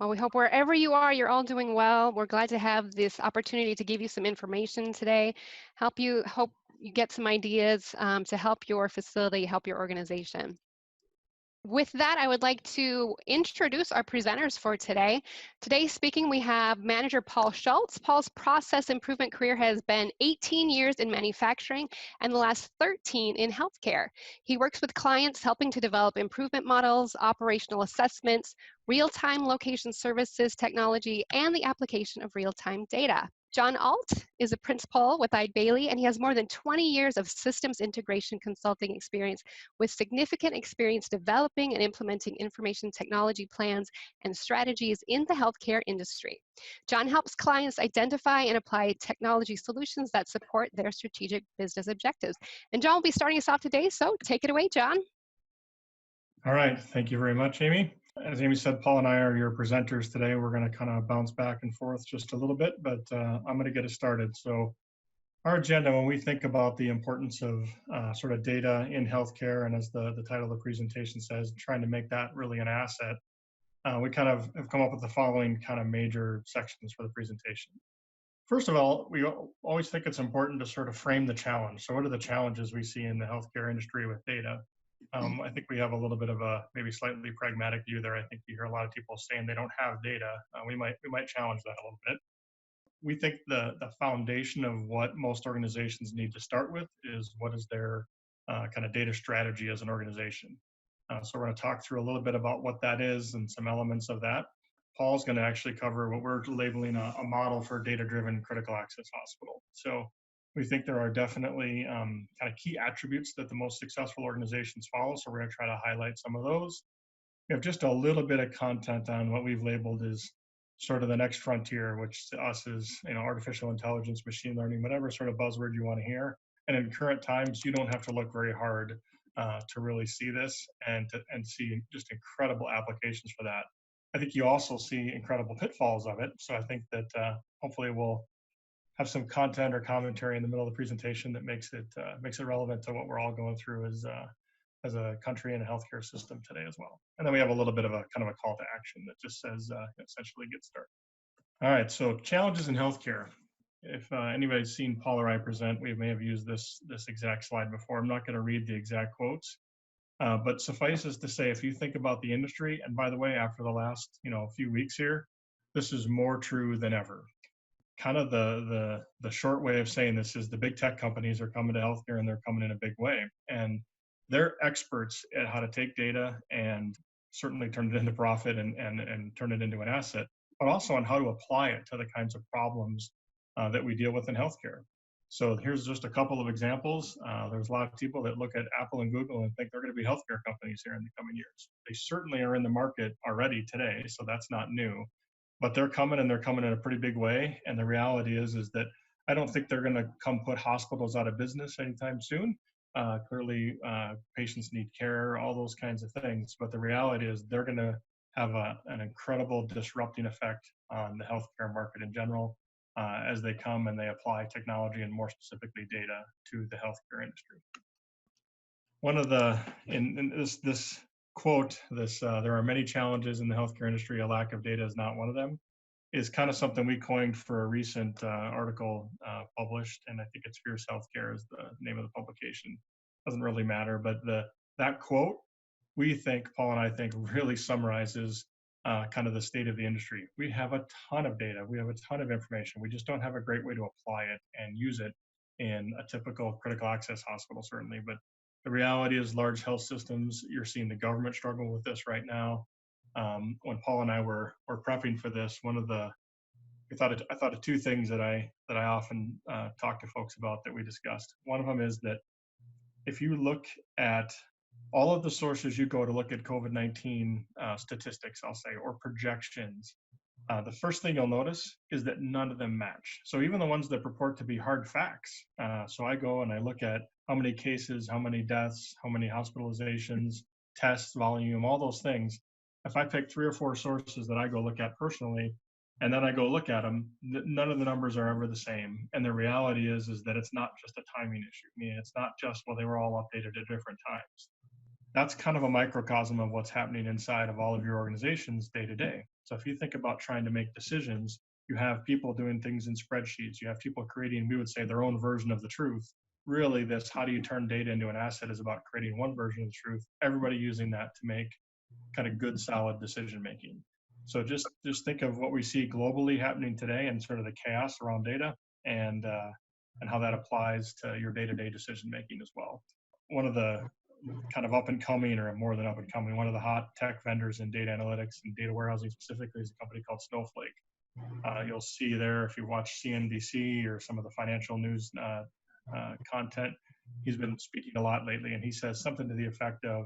Well, we hope wherever you are, you're all doing well. We're glad to have this opportunity to give you some information today, hope you get some ideas to help your facility, help your organization. With that, I would like to introduce our presenters for today. Today speaking, we have manager Paul Schultz. Paul's process improvement career has been 18 years in manufacturing and the last 13 in healthcare. He works with clients helping to develop improvement models, operational assessments, real-time location services technology, and the application of real-time data. John Alt is a principal with Eide Bailly, and he has more than 20 years of systems integration consulting experience with significant experience developing and implementing information technology plans and strategies in the healthcare industry. John helps clients identify and apply technology solutions that support their strategic business objectives. And John will be starting us off today, so take it away, John. All right, thank you very much, Amy. As Amy said, Paul and I are your presenters today. We're going to kind of bounce back and forth just a little bit, but I'm going to get us started. So our agenda, when we think about the importance of sort of data in healthcare, and as the title of the presentation says, trying to make that really an asset, we kind of have come up with the following kind of major sections for the presentation. First of all, we always think it's important to sort of frame the challenge. So what are the challenges we see in the healthcare industry with data? I think we have a little bit of a maybe slightly pragmatic view there. I think you hear a lot of people saying they don't have data. We might challenge that a little bit. We think the foundation of what most organizations need to start with is what is their kind of data strategy as an organization. So we're going to talk through a little bit about what that is and some elements of that. Paul's going to actually cover what we're labeling a model for data-driven critical access hospital. So we think there are definitely kind of key attributes that the most successful organizations follow. So we're going to try to highlight some of those. We have just a little bit of content on what we've labeled as sort of the next frontier, which to us is, artificial intelligence, machine learning, whatever sort of buzzword you want to hear. And in current times, you don't have to look very hard to really see this and see just incredible applications for that. I think you also see incredible pitfalls of it. So I think that hopefully we'll have some content or commentary in the middle of the presentation that makes it relevant to what we're all going through as a country and a healthcare system today as well. And then we have a little bit of a kind of a call to action that just says essentially get started. All right, so challenges in healthcare. If anybody's seen Paul or I present, we may have used this exact slide before. I'm not going to read the exact quotes, but suffices to say, if you think about the industry, and by the way, after the last few weeks here, this is more true than ever. Kind of the short way of saying this is the big tech companies are coming to healthcare and they're coming in a big way. And they're experts at how to take data and certainly turn it into profit and turn it into an asset, but also on how to apply it to the kinds of problems that we deal with in healthcare. So here's just a couple of examples. There's a lot of people that look at Apple and Google and think they're going to be healthcare companies here in the coming years. They certainly are in the market already today, so that's not new. But they're coming, and they're coming in a pretty big way. And the reality is that I don't think they're going to come put hospitals out of business anytime soon. Clearly, patients need care, all those kinds of things. But the reality is they're going to have an incredible disrupting effect on the healthcare market in general as they come and they apply technology and more specifically data to the healthcare industry. One of the, in this quote, there are many challenges in the healthcare industry. A lack of data is not one of them, is kind of something we coined for a recent article published, and I think it's Fierce Healthcare is the name of the publication. Doesn't really matter, but that quote, we think, Paul and I think, really summarizes kind of the state of the industry. We have a ton of data. We have a ton of information. We just don't have a great way to apply it and use it in a typical critical access hospital, certainly. But the reality is large health systems, you're seeing the government struggle with this right now. When Paul and I were prepping for this, I thought of two things that I often talk to folks about that we discussed. One of them is that if you look at all of the sources you go to look at COVID-19 statistics, I'll say, or projections, the first thing you'll notice is that none of them match. So even the ones that purport to be hard facts. So I go and I look at how many cases, how many deaths, how many hospitalizations, tests, volume, all those things. If I pick 3 or 4 sources that I go look at personally, and then I go look at them, none of the numbers are ever the same. And the reality is that it's not just a timing issue. I mean, it's not just, well, they were all updated at different times. that's kind of a microcosm of what's happening inside of all of your organizations day to day. So if you think about trying to make decisions, you have people doing things in spreadsheets, you have people creating, we would say, their own version of the truth. Really, this how do you turn data into an asset is about creating one version of the truth, everybody using that to make kind of good, solid decision making. So just think of what we see globally happening today and sort of the chaos around data and how that applies to your day-to-day decision making as well. One of the kind of up and coming, or more than up and coming, one of the hot tech vendors in data analytics and data warehousing specifically is a company called Snowflake. You'll see there, if you watch CNBC or some of the financial news content, he's been speaking a lot lately, and he says something to the effect of,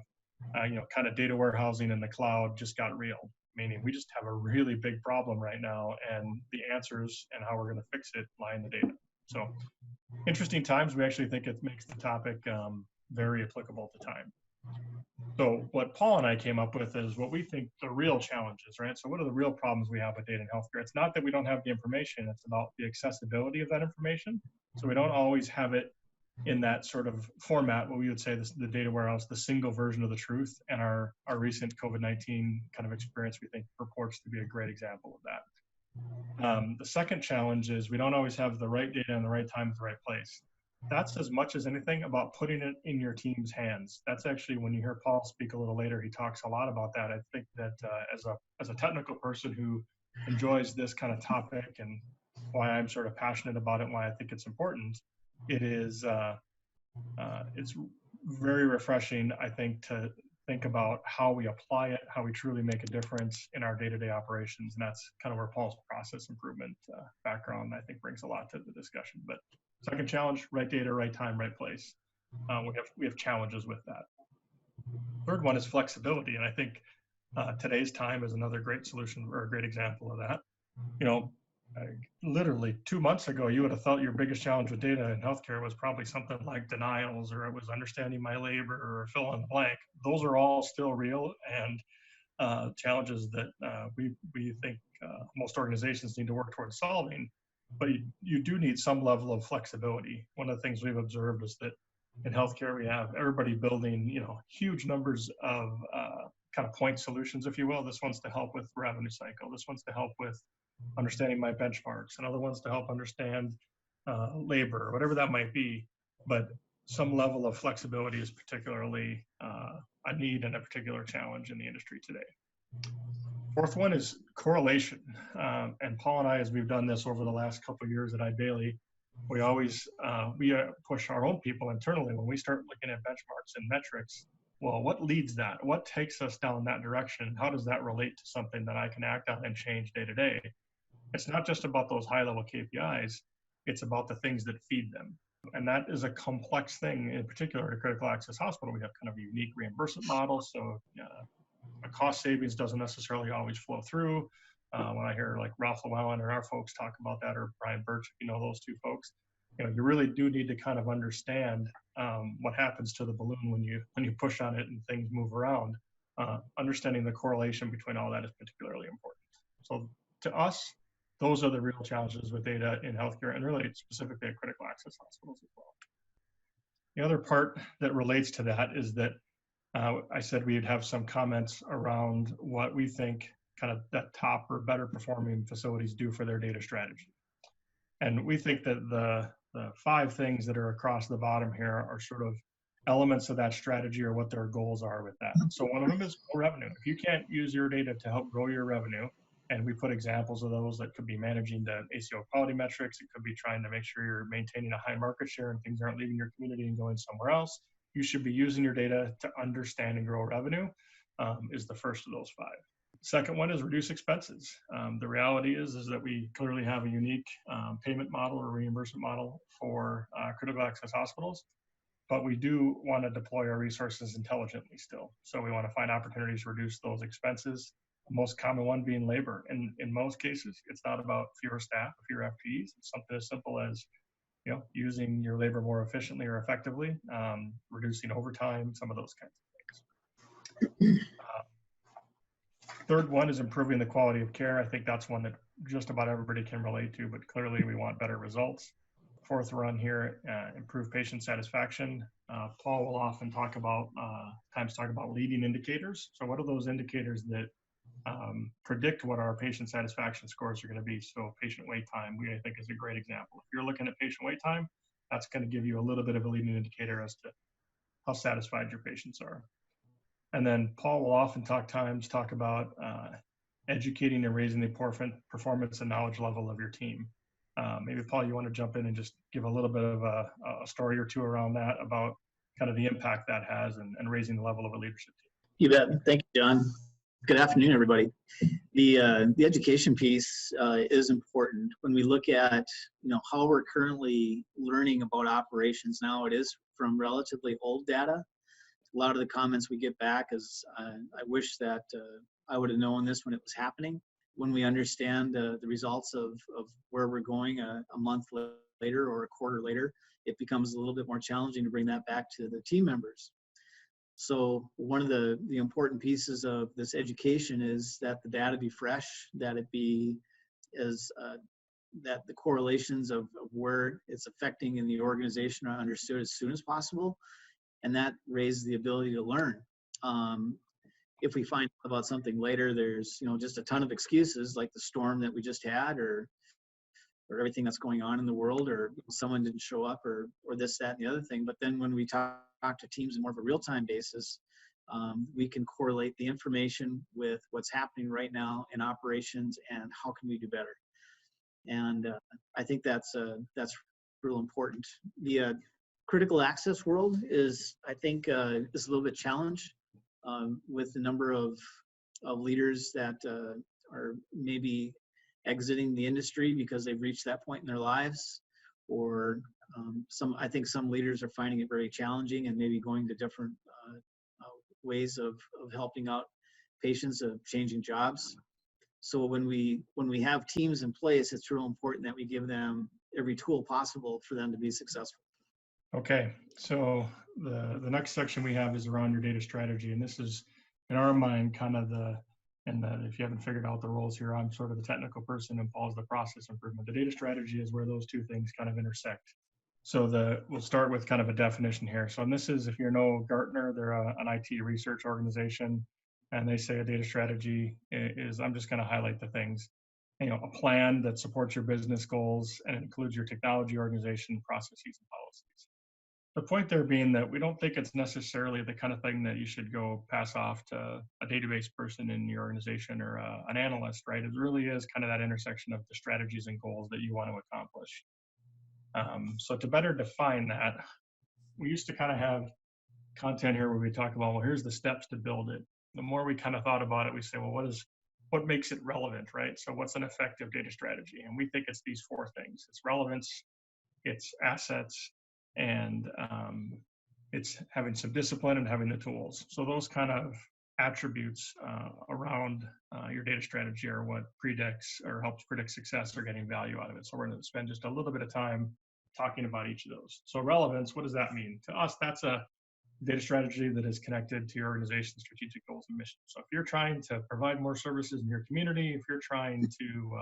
kind of data warehousing in the cloud just got real, meaning we just have a really big problem right now, and the answers and how we're going to fix it lie in the data. So interesting times. We actually think it makes the topic very applicable to time. So what Paul and I came up with is what we think the real challenges, right? So what are the real problems we have with data in healthcare? It's not that we don't have the information, it's about the accessibility of that information. So we don't always have it in that sort of format, what we would say this, the data warehouse, the single version of the truth. And our recent COVID-19 kind of experience, we think, purports to be a great example of that. The second challenge is we don't always have the right data in the right time at the right place. That's as much as anything about putting it in your team's hands. That's actually, when you hear Paul speak a little later, he talks a lot about that. I think that as a technical person who enjoys this kind of topic, and why I'm sort of passionate about it and why I think it's important, it is it's very refreshing, I think, to think about how we apply it, how we truly make a difference in our day-to-day operations. And that's kind of where Paul's process improvement background, I think, brings a lot to the discussion. But second challenge, right data, right time, right place. We have challenges with that. Third one is flexibility. And I think today's time is another great solution, or a great example of that. Literally 2 months ago, you would have thought your biggest challenge with data in healthcare was probably something like denials, or it was understanding my labor, or fill in the blank. Those are all still real and challenges that we think most organizations need to work towards solving. But you do need some level of flexibility. One of the things we've observed is that in healthcare, we have everybody building, huge numbers of kind of point solutions, if you will. This one's to help with revenue cycle. This one's to help with understanding my benchmarks, and other ones to help understand labor, or whatever that might be. But some level of flexibility is particularly a need and a particular challenge in the industry today. Fourth one is correlation. And Paul and I, as we've done this over the last couple of years at iDaily, we always push our own people internally when we start looking at benchmarks and metrics. Well, what leads that? What takes us down that direction? How does that relate to something that I can act on and change day to day? It's not just about those high-level KPIs. It's about the things that feed them. And that is a complex thing. In particular, at a critical access hospital, we have kind of a unique reimbursement model. So a cost savings doesn't necessarily always flow through. When I hear like Ralph Llewellyn or our folks talk about that, or Brian Birch, if you know those two folks, you really do need to kind of understand what happens to the balloon when you push on it and things move around. Understanding the correlation between all that is particularly important. So to us, those are the real challenges with data in healthcare, and really specifically at critical access hospitals as well. The other part that relates to that is that I said we'd have some comments around what we think kind of that top or better performing facilities do for their data strategy. And we think that the 5 things that are across the bottom here are sort of elements of that strategy, or what their goals are with that. So one of them is revenue. If you can't use your data to help grow your revenue, and we put examples of those that could be managing the ACO quality metrics, it could be trying to make sure you're maintaining a high market share and things aren't leaving your community and going somewhere else. You should be using your data to understand and grow revenue, is the first of those 5. Second one is reduce expenses. The reality is that we clearly have a unique payment model or reimbursement model for critical access hospitals, but we do want to deploy our resources intelligently still. So we want to find opportunities to reduce those expenses. The most common one being labor. And in most cases, it's not about fewer staff, fewer FTEs. It's something as simple as using your labor more efficiently or effectively, reducing overtime, some of those kinds of things. Third one is improving the quality of care. I think that's one that just about everybody can relate to, but clearly we want better results. fourth run here, improve patient satisfaction. Paul will often talk about leading indicators. So what are those indicators that predict what our patient satisfaction scores are going to be? So patient wait time, I think, is a great example. If you're looking at patient wait time, that's going to give you a little bit of a leading indicator as to how satisfied your patients are. And then Paul will often talk about educating and raising the performance and knowledge level of your team. Maybe Paul, you want to jump in and just give a little bit of a story or two around that, about kind of the impact that has and raising the level of a leadership team. You bet. Thank you, John. Good afternoon, everybody. The education piece is important. When we look at how we're currently learning about operations now, it is from relatively old data. A lot of the comments we get back is, I wish that I would have known this when it was happening. When we understand the results of where we're going a month later or a quarter later, it becomes a little bit more challenging to bring that back to the team members. So one of the important pieces of this education is that the data be fresh, that it be that the correlations of where it's affecting in the organization are understood as soon as possible, and that raises the ability to learn. If we find out about something later, there's just a ton of excuses, like the storm that we just had, or everything that's going on in the world, or someone didn't show up, or this, that, and the other thing. But then when we talk to teams in more of a real-time basis, we can correlate the information with what's happening right now in operations and how can we do better. And I think that's real important. The critical access world is, I think, is a little bit challenged with the number of leaders that are maybe exiting the industry because they've reached that point in their lives, or I think some leaders are finding it very challenging and maybe going to different ways of helping out patients, of changing jobs. So when we have teams in place, it's real important that we give them every tool possible for them to be successful. Okay, so the next section we have is around your data strategy, and this is, in our mind, kind of if you haven't figured out the roles here, I'm sort of the technical person and Paul's the process improvement. The data strategy is where those two things kind of intersect. So we'll start with kind of a definition here. So, and this is, if you know Gartner, they're an IT research organization, and they say a data strategy is, I'm just going to highlight the things, a plan that supports your business goals and it includes your technology, organization, processes, and policies. The point there being that we don't think it's necessarily the kind of thing that you should go pass off to a database person in your organization or an analyst, right? It really is kind of that intersection of the strategies and goals that you want to accomplish. So to better define that, we used to kind of have content here where we talk about, well, here's the steps to build it. The more we kind of thought about it, we say, well, what makes it relevant, right? So what's an effective data strategy? And we think it's these four things. It's relevance, it's assets, and it's having some discipline and having the tools. So those kind of attributes around your data strategy are what predicts or helps predict success or getting value out of it. So we're going to spend just a little bit of time talking about each of those. So relevance, what does that mean? To us, that's a data strategy that is connected to your organization's strategic goals and missions. So if you're trying to provide more services in your community, if you're trying to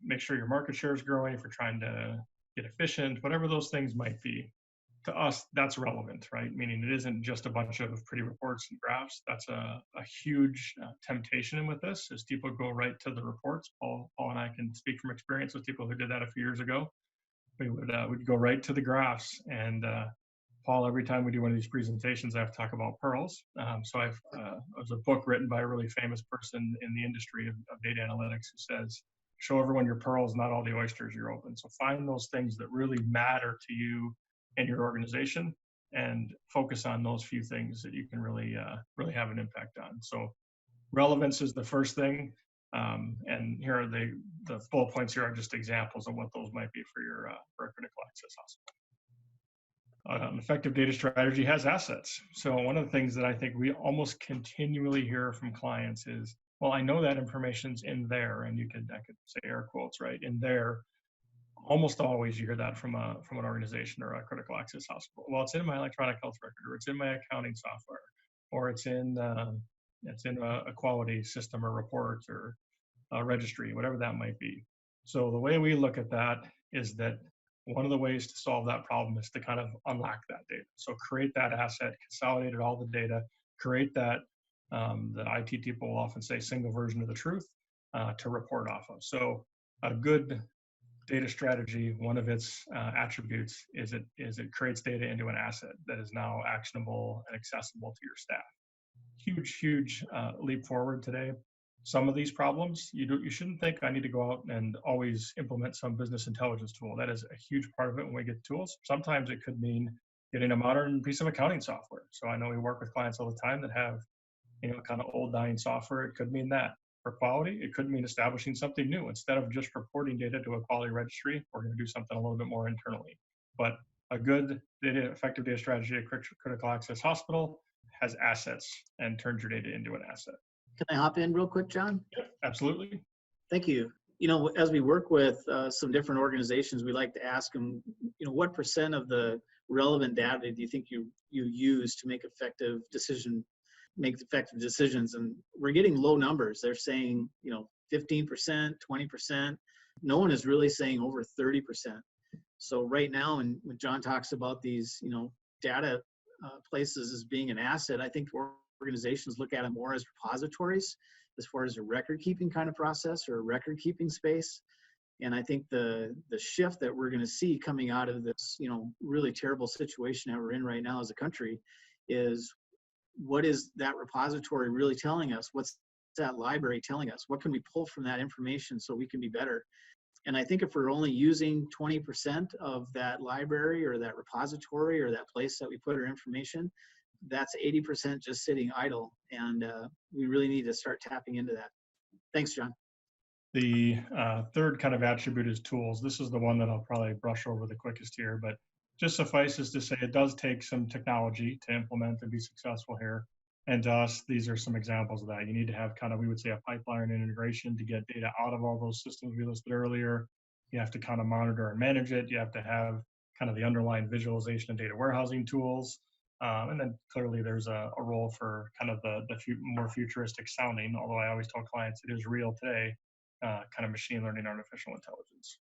make sure your market share is growing, if you're trying to get efficient, whatever those things might be, to us, that's relevant, right? Meaning it isn't just a bunch of pretty reports and graphs. That's a huge temptation with this, is people go right to the reports. Paul and I can speak from experience with people who did that a few years ago. We'd go right to the graphs. And Paul, every time we do one of these presentations, I have to talk about pearls. So there's a book written by a really famous person in the industry of data analytics who says, show everyone your pearls, not all the oysters you're open. So find those things that really matter to you and your organization and focus on those few things that you can really have an impact on. So relevance is the first thing. And here are the bullet points here are just examples of what those might be for a critical access hospital. An effective data strategy has assets. So one of the things that I think we almost continually hear from clients is, well, I know that information's in there, and I could say air quotes, right, in there. Almost always you hear that from an organization or a critical access hospital. Well, it's in my electronic health record, or it's in my accounting software, or it's in a quality system or report or a registry, whatever that might be. So the way we look at that is that one of the ways to solve that problem is to kind of unlock that data. So create that asset, consolidate all the data, create that, the IT people will often say single version of the truth to report off of. So a good data strategy, one of its attributes is it creates data into an asset that is now actionable and accessible to your staff. Huge leap forward today. Some of these problems, you shouldn't think I need to go out and always implement some business intelligence tool. That is a huge part of it when we get tools. Sometimes it could mean getting a modern piece of accounting software. So I know we work with clients all the time that have, kind of old dying software. It could mean that. For quality, it could mean establishing something new. Instead of just reporting data to a quality registry, we're going to do something a little bit more internally. But a good effective data strategy at critical access hospital has assets and turns your data into an asset. Can I hop in real quick, John? Yep, absolutely. Thank you. As we work with some different organizations, we like to ask them, what % of the relevant data do you think you use to make effective decisions? And we're getting low numbers. They're saying, 15%, 20%. No one is really saying over 30%. So right now, when John talks about these, data places as being an asset, I think organizations look at it more as repositories as far as a record keeping kind of process or a record keeping space. And I think the shift that we're going to see coming out of this, really terrible situation that we're in right now as a country is, what is that repository really telling us? What's that library telling us? What can we pull from that information so we can be better? And I think if we're only using 20% of that library or that repository or that place that we put our information, that's 80% just sitting idle. And we really need to start tapping into that. Thanks, John. The third kind of attribute is tools. This is the one that I'll probably brush over the quickest here, but just suffices to say it does take some technology to implement and be successful here. And to us, these are some examples of that. You need to have kind of, we would say, a pipeline and integration to get data out of all those systems we listed earlier. You have to kind of monitor and manage it. You have to have kind of the underlying visualization and data warehousing tools. And then clearly there's a role for kind of the more futuristic sounding, although I always tell clients it is real today, kind of machine learning, artificial intelligence.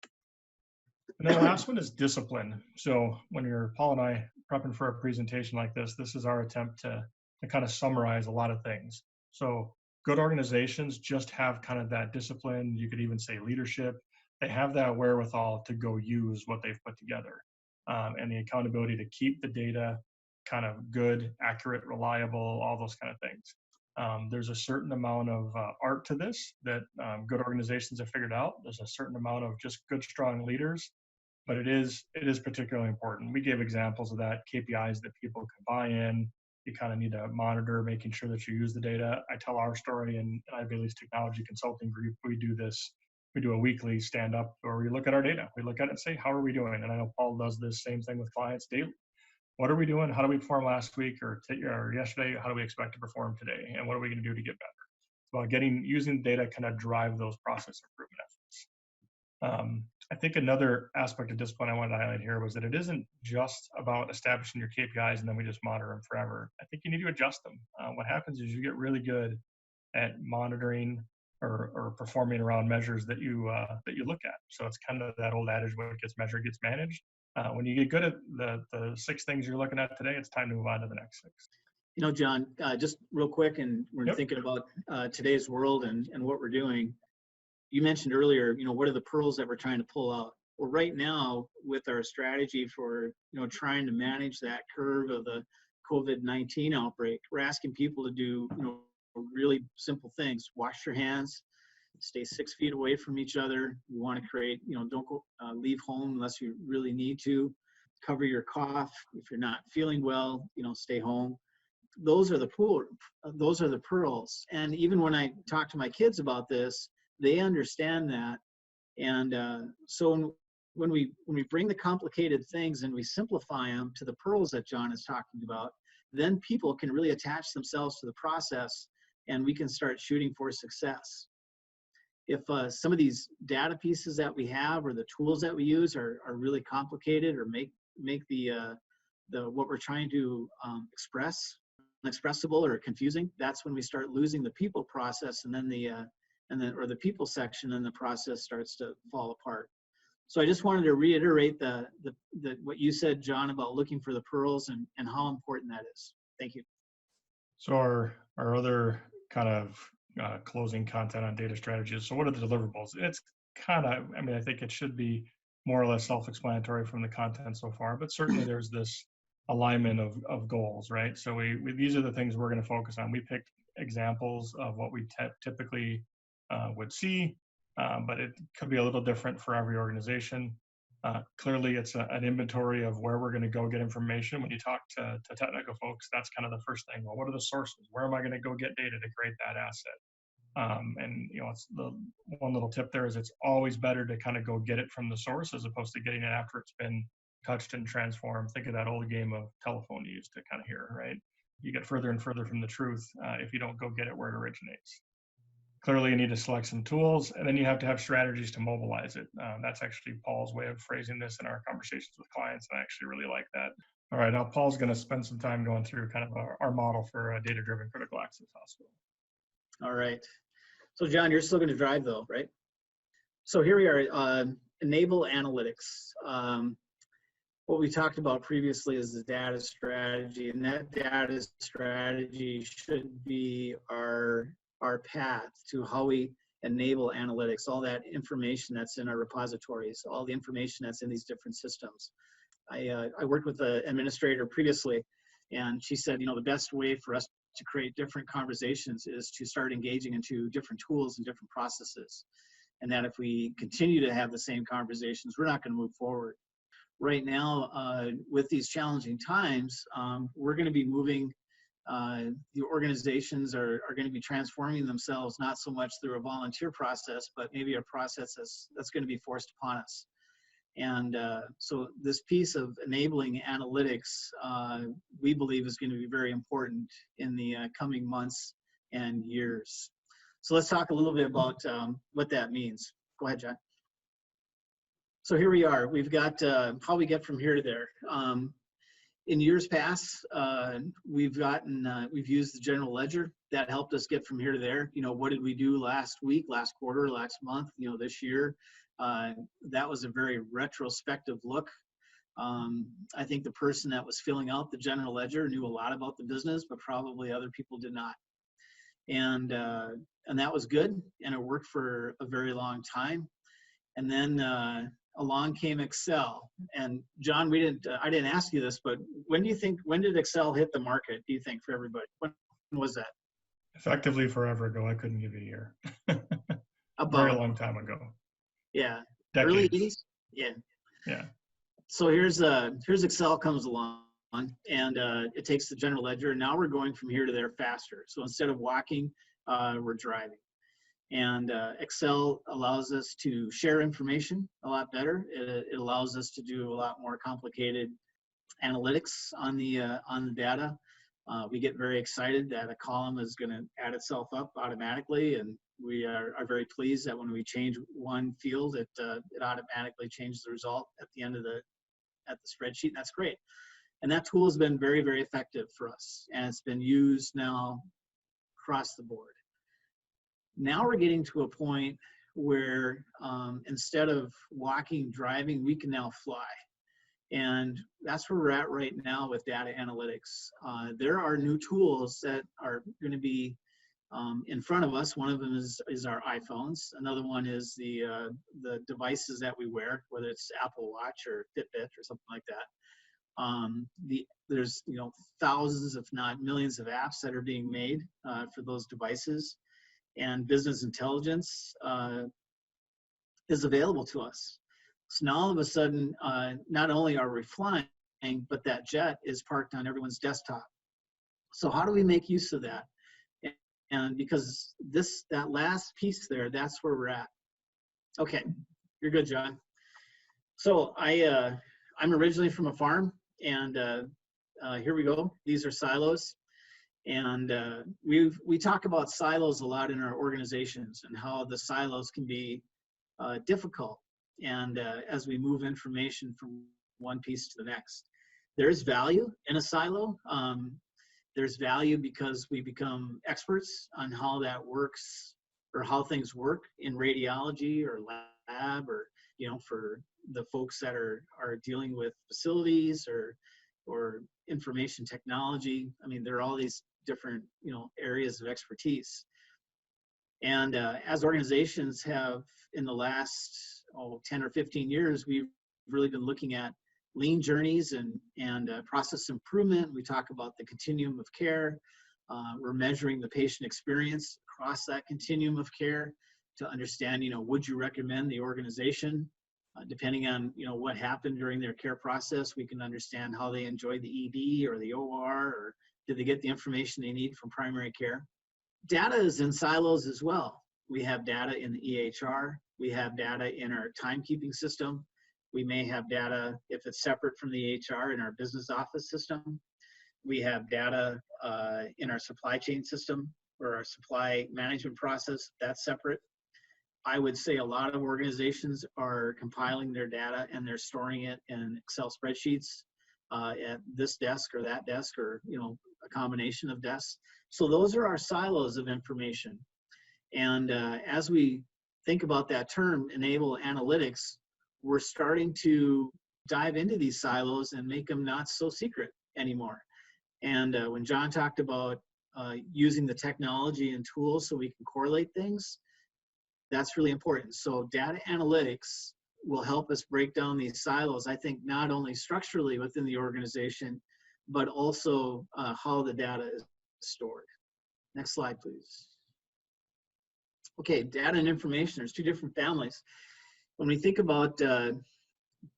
And then the last one is discipline. So when you're Paul and I prepping for a presentation like this is our attempt to kind of summarize a lot of things. So good organizations just have kind of that discipline. You could even say leadership. They have that wherewithal to go use what they've put together, and the accountability to keep the data kind of good, accurate, reliable, all those kind of things. There's a certain amount of art to this that good organizations have figured out. There's a certain amount of just good, strong leaders, but it is particularly important. We gave examples of that, KPIs that people can buy in. You kind of need to monitor, making sure that you use the data. I tell our story in Liability's technology consulting group. We do this. We do a weekly stand-up where we look at our data. We look at it and say, how are we doing? And I know Paul does this same thing with clients daily. What are we doing? How do we perform last week or yesterday? How do we expect to perform today? And what are we going to do to get better? It's about using data kind of drive those process improvement efforts. I think another aspect of discipline I wanted to highlight here was that it isn't just about establishing your KPIs and then we just monitor them forever. I think you need to adjust them. What happens is you get really good at monitoring or performing around measures that you look at. So it's kind of that old adage, what gets measured gets managed. When you get good at the 6 things you're looking at today, it's time to move on to the next 6. John, just real quick, and we're Yep. thinking about today's world and what we're doing. You mentioned earlier, what are the pearls that we're trying to pull out? Well, right now, with our strategy for, trying to manage that curve of the COVID-19 outbreak, we're asking people to do, really simple things. Wash your hands, stay 6 feet away from each other. We want to create, don't go, leave home unless you really need to. Cover your cough. If you're not feeling well, stay home. Those are the pearls. And even when I talk to my kids about this, they understand that. And so when we bring the complicated things and we simplify them to the pearls that John is talking about, then people can really attach themselves to the process and we can start shooting for success. If some of these data pieces that we have or the tools that we use are really complicated or make the what we're trying to express inexpressible or confusing, that's when we start losing the people process, and then the people section, and the process starts to fall apart. So I just wanted to reiterate what you said, John, about looking for the pearls and how important that is. Thank you. So our other kind of closing content on data strategies. So what are the deliverables? It's kind of, I mean, I think it should be more or less self-explanatory from the content so far, but certainly there's this alignment of goals, right? So these are the things we're going to focus on. We picked examples of what we typically would see, but it could be a little different for every organization. Clearly, it's an inventory of where we're going to go get information. When you talk to technical folks, that's kind of the first thing. Well, what are the sources? Where am I going to go get data to create that asset? And it's the one little tip there is it's always better to kind of go get it from the source as opposed to getting it after it's been touched and transformed. Think of that old game of telephone you used to kind of hear, right? You get further and further from the truth if you don't go get it where it originates. Clearly, you need to select some tools, and then you have to have strategies to mobilize it. That's actually Paul's way of phrasing this in our conversations with clients, and I actually really like that. All right, now Paul's going to spend some time going through kind of our model for a data-driven critical access hospital. All right. So, John, you're still going to drive, though, right? So here we are, enable analytics. What we talked about previously is the data strategy, and that data strategy should be our path to how we enable analytics, all that information that's in our repositories, all the information that's in these different systems. I worked with an administrator previously, and she said, the best way for us to create different conversations is to start engaging into different tools and different processes. And that if we continue to have the same conversations, we're not going to move forward. Right now, with these challenging times, we're going to be moving, the organizations are going to be transforming themselves, not so much through a volunteer process, but maybe a process that's going to be forced upon us. And so this piece of enabling analytics, we believe is going to be very important in the coming months and years. So let's talk a little bit about what that means. Go ahead, John. So here we are. We've got how we get from here to there. In years past, we've used the general ledger. That helped us get from here to there. What did we do last week, last quarter, last month, this year? That was a very retrospective look. I think the person that was filling out the general ledger knew a lot about the business, but probably other people did not. And that was good, and it worked for a very long time. And then along came Excel. And John, I didn't ask you this, but when did Excel hit the market, do you think, for everybody? When was that? Effectively forever ago. I couldn't give you a year. A very long time ago. Yeah. Decades. Early 80s? Yeah. Yeah. So here's Excel comes along, and it takes the general ledger, and now we're going from here to there faster. So instead of walking, we're driving. And Excel allows us to share information a lot better. It allows us to do a lot more complicated analytics on the data. We get very excited that a column is going to add itself up automatically, and we are very pleased that when we change one field, it automatically changes the result at the end of the spreadsheet. And that's great. And that tool has been very, very effective for us, and it's been used now across the board. Now we're getting to a point where instead of walking, driving, we can now fly. And that's where we're at right now with data analytics. There are new tools that are going to be in front of us. One of them is our iPhones. Another one is the devices that we wear, whether it's Apple Watch or Fitbit or something like that. There's thousands, if not millions, of apps that are being made for those devices. And business intelligence is available to us. So now all of a sudden, not only are we flying, but that jet is parked on everyone's desktop. So how do we make use of that? And because that last piece there, that's where we're at. Okay, you're good, John. So I'm originally from a farm, and here we go. These are silos. And we talk about silos a lot in our organizations and how the silos can be difficult. And as we move information from one piece to the next, there's value in a silo. There's value because we become experts on how that works or how things work in radiology or lab or for the folks that are dealing with facilities or information technology. I mean, there are all these different, areas of expertise. And as organizations have in the last 10 or 15 years, we've really been looking at lean journeys and process improvement. We talk about the continuum of care. We're measuring the patient experience across that continuum of care to understand, would you recommend the organization? Depending on, what happened during their care process, we can understand how they enjoyed the ED or the OR, or did they get the information they need from primary care? Data is in silos as well. We have data in the EHR. We have data in our timekeeping system. We may have data, if it's separate from the EHR, in our business office system. We have data in our supply chain system or our supply management process. That's separate. I would say a lot of organizations are compiling their data and they're storing it in Excel spreadsheets at this desk or that desk, or a combination of desks. So those are our silos of information. And as we think about that term, enable analytics, we're starting to dive into these silos and make them not so secret anymore. And when John talked about using the technology and tools so we can correlate things, that's really important. So data analytics will help us break down these silos, I think, not only structurally within the organization, but also how the data is stored. Next slide, please. Okay, data and information, there's two different families. When we think about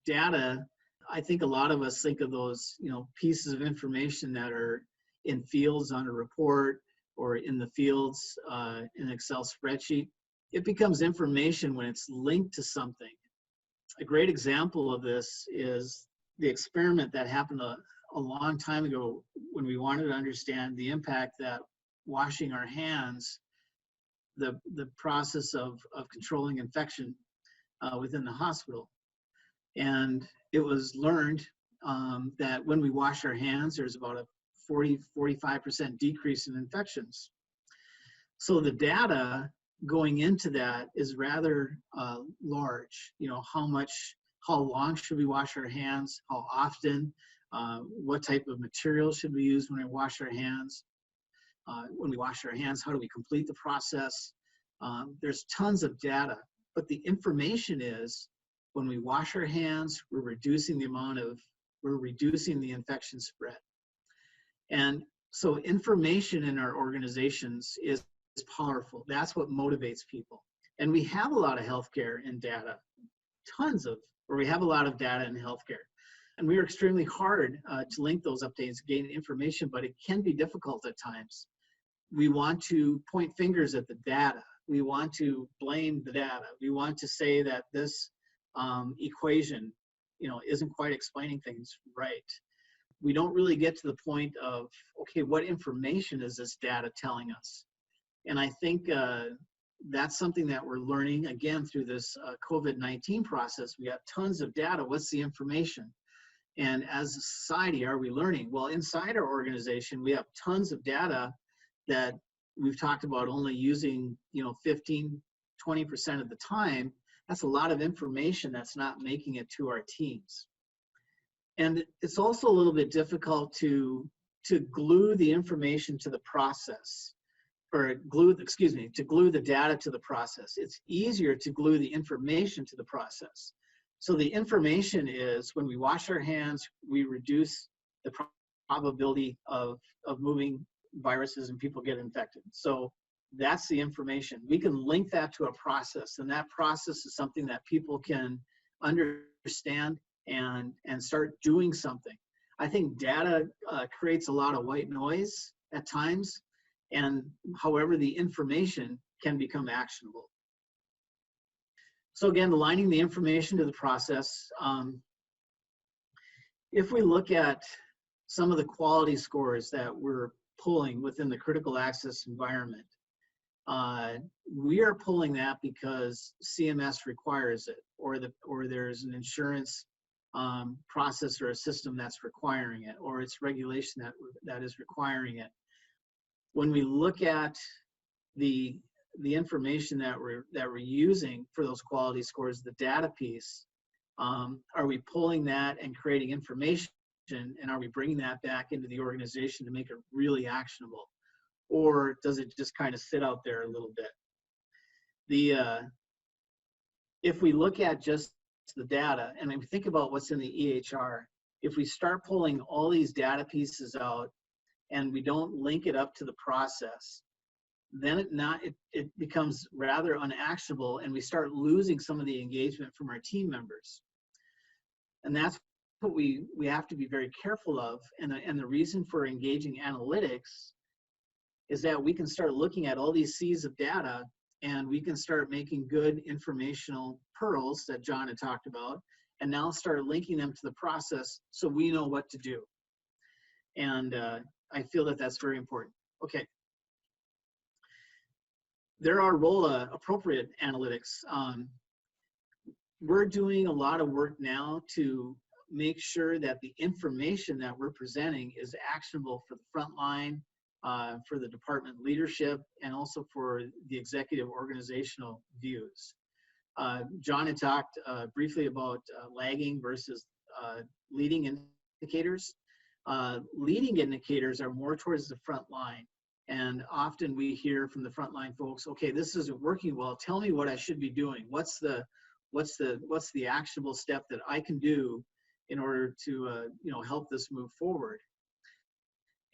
data, I think a lot of us think of those, pieces of information that are in fields on a report or in the fields in an Excel spreadsheet. It becomes information when it's linked to something. A great example of this is the experiment that happened a long time ago when we wanted to understand the impact that washing our hands, the process of controlling infection within the hospital. And it was learned that when we wash our hands, there's about a 45% decrease in infections. So the data going into that is rather large. How long should we wash our hands? How often? What type of material should we use when we wash our hands? When we wash our hands, how do we complete the process? There's tons of data, but the information is when we wash our hands, we're reducing the infection spread. And so information in our organizations is powerful. That's what motivates people. And we have a lot of healthcare and data, we have a lot of data in healthcare. And we are extremely hard to link those updates, gain information, but it can be difficult at times. We want to point fingers at the data. We want to blame the data. We want to say that this equation, isn't quite explaining things right. We don't really get to the point of, okay, what information is this data telling us? And I think that's something that we're learning, again, through this COVID-19 process. We got tons of data. What's the information? And as a society, are we learning? Well, inside our organization, we have tons of data that we've talked about only using, 15, 20% of the time. That's a lot of information that's not making it to our teams. And it's also a little bit difficult to glue the information to the process, or glue the data to the process. It's easier to glue the information to the process. So the information is when we wash our hands, we reduce the probability of moving viruses and people get infected. So that's the information. We can link that to a process, and that process is something that people can understand and start doing something. I think data creates a lot of white noise at times, and however, the information can become actionable. So again, aligning the information to the process. If we look at some of the quality scores that we're pulling within the critical access environment, we are pulling that because CMS requires it, or there's an insurance process or a system that's requiring it, or it's regulation that is requiring it. When we look at the information that we're using for those quality scores, the data piece, Are we pulling that and creating information, and are we bringing that back into the organization to make it really actionable? Or does it just kind of sit out there a little bit? If we look at just the data and we think about what's in the EHR, if we start pulling all these data pieces out and we don't link it up to the process, then it becomes rather unactionable, and we start losing some of the engagement from our team members. And that's what we have to be very careful of. And the reason for engaging analytics is that we can start looking at all these seas of data, and we can start making good informational pearls that John had talked about, and now start linking them to the process so we know what to do. And I feel that that's very important. Okay. There are role-appropriate analytics. We're doing a lot of work now to make sure that the information that we're presenting is actionable for the front line, for the department leadership, and also for the executive organizational views. John had talked briefly about lagging versus leading indicators. Leading indicators are more towards the front line. And often we hear from the frontline folks, okay, this isn't working well. Tell me what I should be doing. What's the actionable step that I can do in order to help this move forward?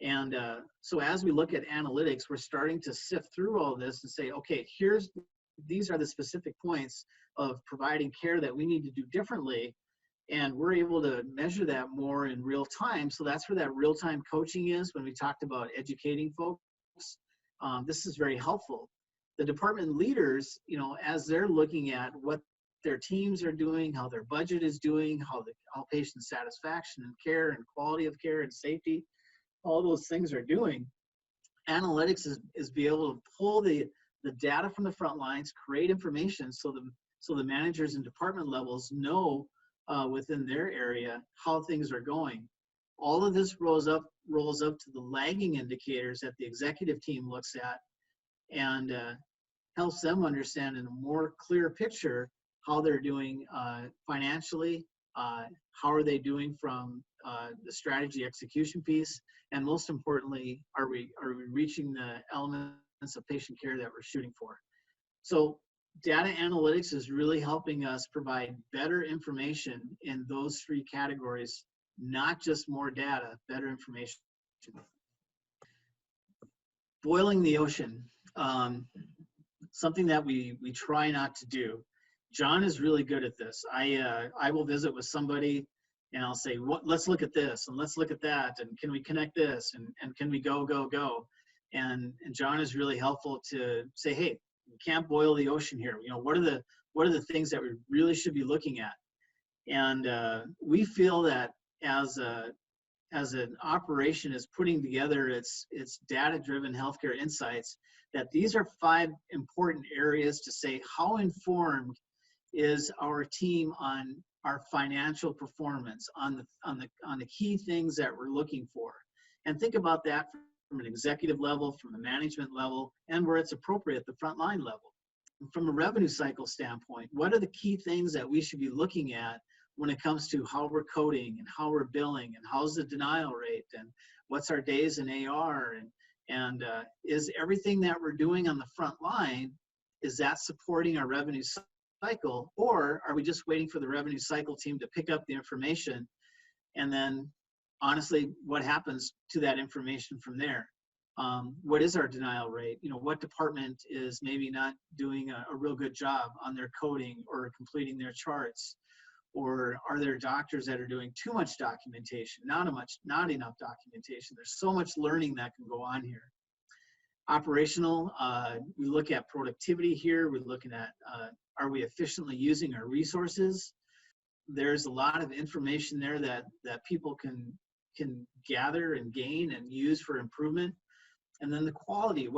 And so as we look at analytics, we're starting to sift through all this and say, okay, these are the specific points of providing care that we need to do differently. And we're able to measure that more in real time. So that's where that real-time coaching is when we talked about educating folks. This is very helpful. The department leaders, as they're looking at what their teams are doing, how their budget is doing, how patient satisfaction and care and quality of care and safety, all those things are doing. Analytics is be able to pull the data from the front lines, create information so the managers and department levels know within their area how things are going. All of this rolls up to the lagging indicators that the executive team looks at, and helps them understand in a more clear picture how they're doing financially, how are they doing from the strategy execution piece, and most importantly, are we reaching the elements of patient care that we're shooting for? So data analytics is really helping us provide better information in those three categories, not just more data, better information. Boiling the ocean, something that we try not to do. John is really good at this. I will visit with somebody and I'll say, let's look at this and let's look at that, and can we connect this, and can we go. And John is really helpful to say, hey, we can't boil the ocean here. What are the things that we really should be looking at? And we feel that as an operation is putting together its data-driven healthcare insights, that these are 5 important areas to say, how informed is our team on our financial performance, on the key things that we're looking for? And think about that from an executive level, from a management level, and where it's appropriate, the frontline level. From a revenue cycle standpoint, what are the key things that we should be looking at when it comes to how we're coding and how we're billing, and how's the denial rate, and what's our days in AR, and is everything that we're doing on the front line, is that supporting our revenue cycle, or are we just waiting for the revenue cycle team to pick up the information, and then honestly, what happens to that information from there? What is our denial rate? What department is maybe not doing a real good job on their coding or completing their charts? Or are there doctors that are doing too much documentation, not enough documentation? There's so much learning that can go on here. Operational, we look at productivity here. We're looking at, are we efficiently using our resources? There's a lot of information there that people can gather and gain and use for improvement. And then the quality,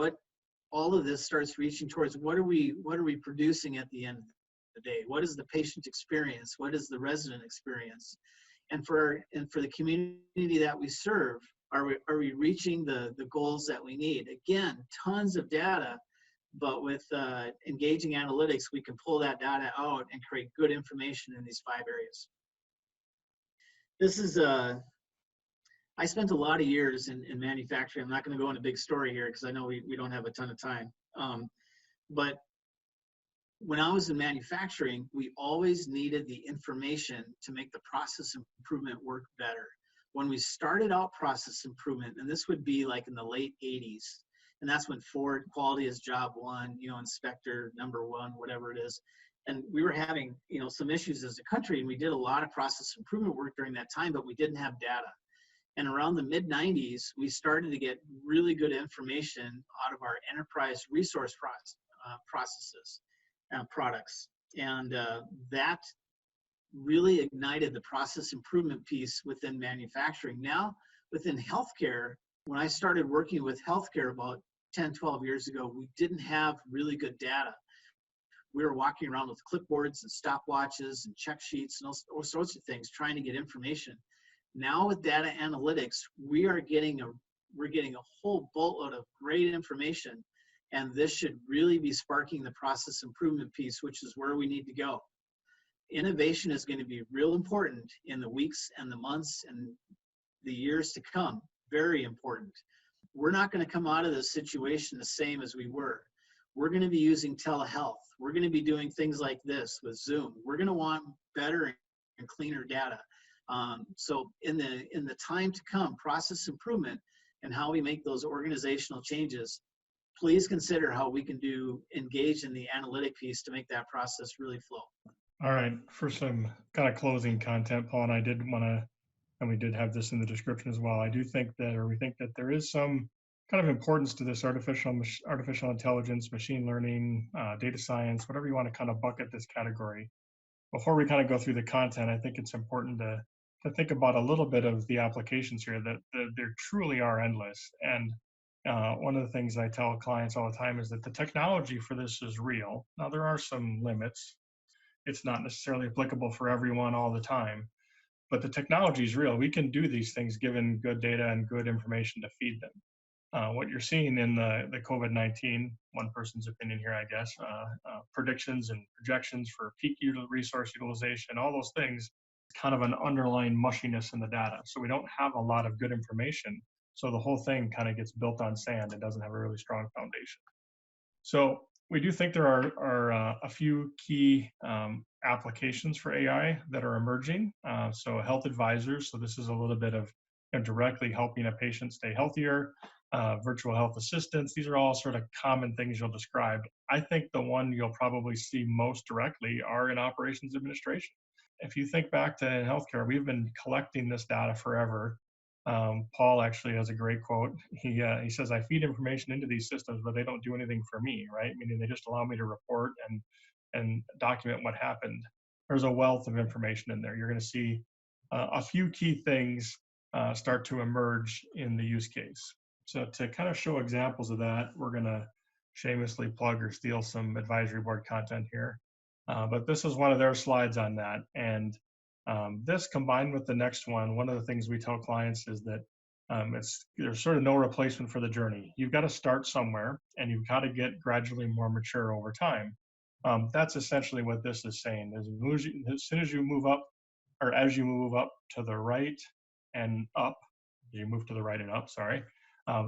all of this starts reaching towards, what are we producing at the end of the day? What is the patient experience? What is the resident experience? And for the community that we serve, are we reaching the goals that we need? Again, tons of data, but with engaging analytics, we can pull that data out and create good information in these 5 areas. This is I spent a lot of years in manufacturing. I'm not going to go into a big story here because I know we don't have a ton of time. But when I was in manufacturing, we always needed the information to make the process improvement work better. When we started out process improvement, and this would be like in the late 80s, and that's when Ford quality is job one, inspector number one, whatever it is. And we were having, some issues as a country, and we did a lot of process improvement work during that time, but we didn't have data. And around the mid 90s, we started to get really good information out of our enterprise resource processes. Products, and that really ignited the process improvement piece within manufacturing. Now, within healthcare, when I started working with healthcare about 10, 12 years ago, we didn't have really good data. We were walking around with clipboards and stopwatches and check sheets and all sorts of things trying to get information. Now with data analytics, we're getting a whole boatload of great information. And this should really be sparking the process improvement piece, which is where we need to go. Innovation is going to be real important in the weeks and the months and the years to come. Very important. We're not going to come out of this situation the same as we were. We're going to be using telehealth. We're going to be doing things like this with Zoom. We're going to want better and cleaner data. So in the time to come, process improvement and how we make those organizational changes, please consider how we can engage in the analytic piece to make that process really flow. All right, for some kind of closing content, Paul and I did want to, and we did have this in the description as well. We think that there is some kind of importance to this artificial intelligence, machine learning, data science, whatever you want to kind of bucket this category. Before we kind of go through the content, I think it's important to think about a little bit of the applications here that there truly are endless. And one of the things I tell clients all the time is that the technology for this is real. Now, there are some limits. It's not necessarily applicable for everyone all the time, but the technology is real. We can do these things given good data and good information to feed them. What you're seeing in the COVID-19, one person's opinion here, I guess, predictions and projections for peak resource utilization, all those things, kind of an underlying mushiness in the data. So we don't have a lot of good information. So the whole thing kind of gets built on sand. It doesn't have a really strong foundation. So we do think there are a few key applications for AI that are emerging. So health advisors. So this is a little bit of directly helping a patient stay healthier. Virtual health assistants. These are all sort of common things you'll describe. I think the one you'll probably see most directly are in operations administration. If you think back to healthcare, we've been collecting this data forever. Paul actually has a great quote. He says, "I feed information into these systems, but they don't do anything for me," right? Meaning they just allow me to report and document what happened. There's a wealth of information in there. You're going to see a few key things start to emerge in the use case. So to kind of show examples of that, we're going to shamelessly plug or steal some advisory board content here. But this is one of their slides on that. And this combined with the next one of the things we tell clients is that there's sort of no replacement for the journey. You've got to start somewhere and you've got to get gradually more mature over time. That's essentially what this is saying. As soon as you move up, or as you move up to the right and up, you move to the right and up, sorry,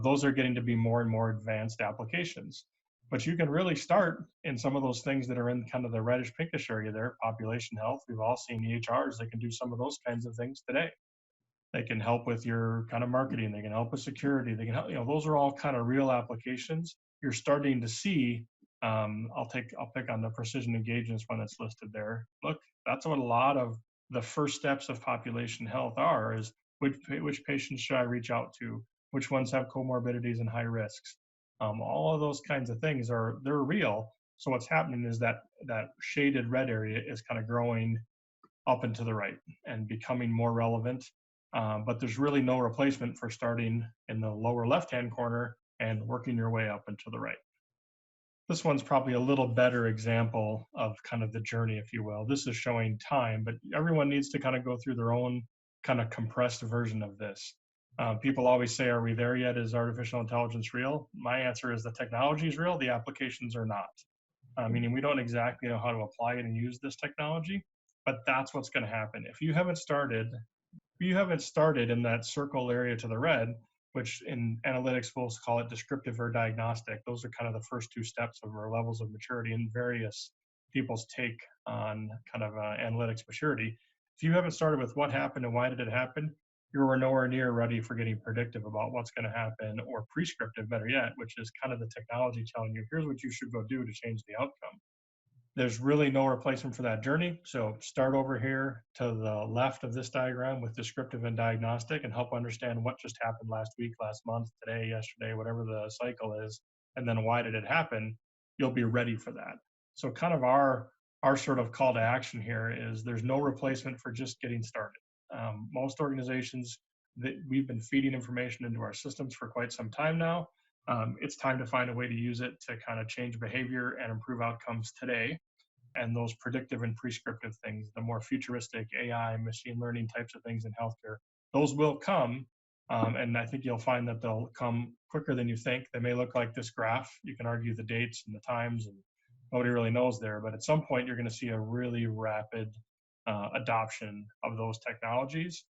those are getting to be more and more advanced applications. But you can really start in some of those things that are in kind of the reddish pinkish area there, population health. We've all seen EHRs that can do some of those kinds of things today. They can help with your kind of marketing. They can help with security. They can help, those are all kind of real applications. You're starting to see, I'll pick on the precision engagements one that's listed there. Look, that's what a lot of the first steps of population health are, is which patients should I reach out to? Which ones have comorbidities and high risks? All of those kinds of things they're real. So what's happening is that shaded red area is kind of growing up and to the right and becoming more relevant. But there's really no replacement for starting in the lower left-hand corner and working your way up and to the right. This one's probably a little better example of kind of the journey, if you will. This is showing time, but everyone needs to kind of go through their own kind of compressed version of this. People always say, are we there yet? Is artificial intelligence real? My answer is the technology is real, the applications are not. Meaning we don't exactly know how to apply it and use this technology, but that's what's going to happen. If you haven't started in that circle area to the red, which in analytics we'll call it descriptive or diagnostic. Those are kind of the first two steps of our levels of maturity in various people's take on kind of analytics maturity. If you haven't started with what happened and why did it happen, you're nowhere near ready for getting predictive about what's going to happen, or prescriptive, better yet, which is kind of the technology telling you, here's what you should go do to change the outcome. There's really no replacement for that journey. So start over here to the left of this diagram with descriptive and diagnostic, and help understand what just happened last week, last month, today, yesterday, whatever the cycle is, and then why did it happen. You'll be ready for that. So kind of our sort of call to action here is there's no replacement for just getting started. Most organizations, we've been feeding information into our systems for quite some time now. It's time to find a way to use it to kind of change behavior and improve outcomes today. And those predictive and prescriptive things, the more futuristic AI, machine learning types of things in healthcare, those will come. And I think you'll find that they'll come quicker than you think. They may look like this graph. You can argue the dates and the times, and nobody really knows there. But at some point, you're going to see a really rapid adoption of those technologies.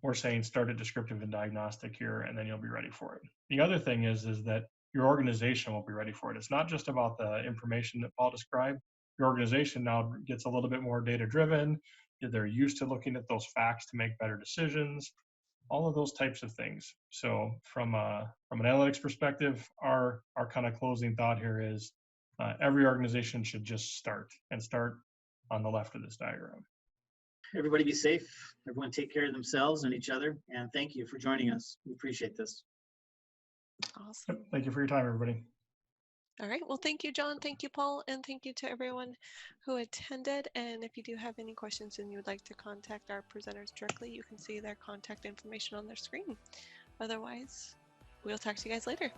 We're saying start at descriptive and diagnostic here, and then you'll be ready for it. The other thing is that your organization will be ready for it. It's not just about the information that Paul described. Your organization now gets a little bit more data driven. They're used to looking at those facts to make better decisions, all of those types of things. So from an analytics perspective, our kind of closing thought here is every organization should just start on the left of this diagram. Everybody be safe. Everyone take care of themselves and each other. And thank you for joining us. We appreciate this. Awesome. Thank you for your time, everybody. All right. Well, thank you, John. Thank you, Paul. And thank you to everyone who attended. And if you do have any questions and you would like to contact our presenters directly, you can see their contact information on their screen. Otherwise, we'll talk to you guys later.